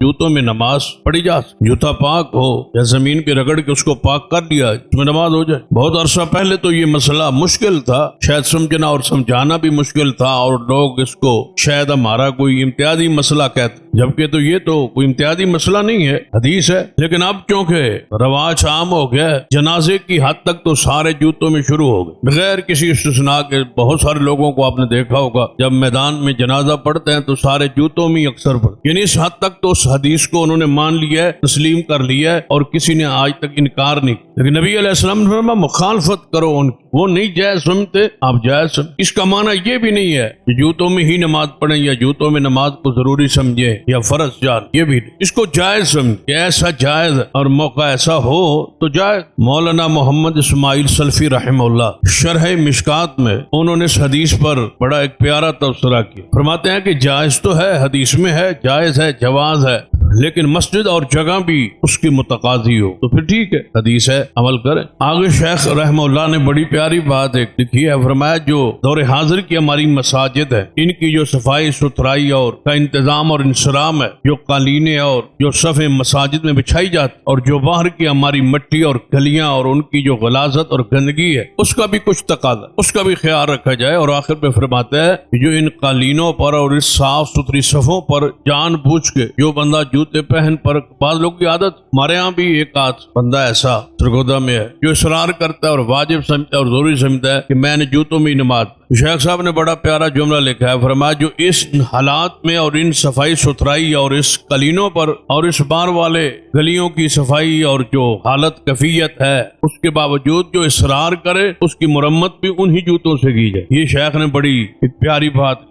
جوتوں میں نماز پڑھی جا سکتی، جوتا پاک ہو یا زمین پہ رگڑ کے اس کو پاک کر دیا اس میں نماز ہو جائے۔ بہت عرصہ پہلے تو یہ مسئلہ مشکل تھا، شاید سمجھنا اور سمجھانا بھی مشکل تھا، اور لوگ اس کو شاید ہمارا کوئی امتیازی مسئلہ کہتے، جبکہ تو یہ تو کوئی امتیازی مسئلہ نہیں ہے، حدیث ہے۔ لیکن اب چونکہ رواج عام ہو گیا، جنازے کی حد تک تو سارے جوتوں میں شروع ہو گئے، بغیر کسی استثناء کے۔ بہت سارے لوگوں کو آپ نے دیکھا ہوگا جب میدان میں جنازہ پڑھتے ہیں تو سارے جوتوں میں اکثر پڑھتے، یعنی اس حد تک تو اس حدیث کو انہوں نے مان لیا ہے، تسلیم کر لیا ہے، اور کسی نے آج تک انکار نہیں۔ لیکن نبی علیہ السلام نے فرمایا مخالفت کرو ان کی، وہ نہیں جائز سمجھتے آپ جائز سمجھ۔ اس کا معنی یہ بھی نہیں ہے کہ جوتوں میں ہی نماز پڑھیں یا جوتوں میں نماز کو ضروری سمجھیں یا فرض جان، یہ بھی نہیں، اس کو جائز سمجھ کہ ایسا جائز اور موقع ایسا ہو تو جائز۔ مولانا محمد اسماعیل سلفی رحمہ اللہ شرح مشکات میں انہوں نے اس حدیث پر بڑا ایک پیارا تبصرہ کیا، فرماتے ہیں کہ جائز تو ہے، حدیث میں ہے، جائز ہے، جواز ہے، لیکن مسجد اور جگہ بھی اس کی متقاضی ہو تو پھر ٹھیک ہے، حدیث ہے، عمل کریں۔ آگے شیخ رحمہ اللہ نے بڑی پیاری بات ایک لکھی ہے، فرمایا جو دور حاضر کی ہماری مساجد ہے ان کی جو صفائی ستھرائی اور کا انتظام اور انصرام ہے، جو قالینیں اور جو صفیں مساجد میں بچھائی جاتی، اور جو باہر کی ہماری مٹی اور گلیاں اور ان کی جو غلاظت اور گندگی ہے اس کا بھی کچھ تقاضا، اس کا بھی خیال رکھا جائے۔ اور آخر پہ فرماتا ہے کہ جو ان قالینوں پر اور اس صاف ستھری صفوں پر جان بوجھ کے جو بندہ جوتے پہن پر، بعض لوگ کی عادت، ہمارے ہاں بھی ایک آدھ بندہ ایسا سرگودا میں ہے جو اصرار کرتا ہے اور واجب سمجھتا ہے اور ضروری سمجھتا ہے کہ میں نے جوتوں میں ہی نماز۔ شیخ صاحب نے بڑا پیارا جملہ لکھا ہے، فرمایا جو اس حالات میں اور ان صفائی ستھرائی اور اس قالینوں پر اور اس بار والے گلیوں کی صفائی اور جو حالت کیفیت ہے اس کے باوجود جو اصرار کرے اس کی مرمت بھی انہی جوتوں سے کی جائے۔ یہ شیخ نے بڑی ایک پیاری بات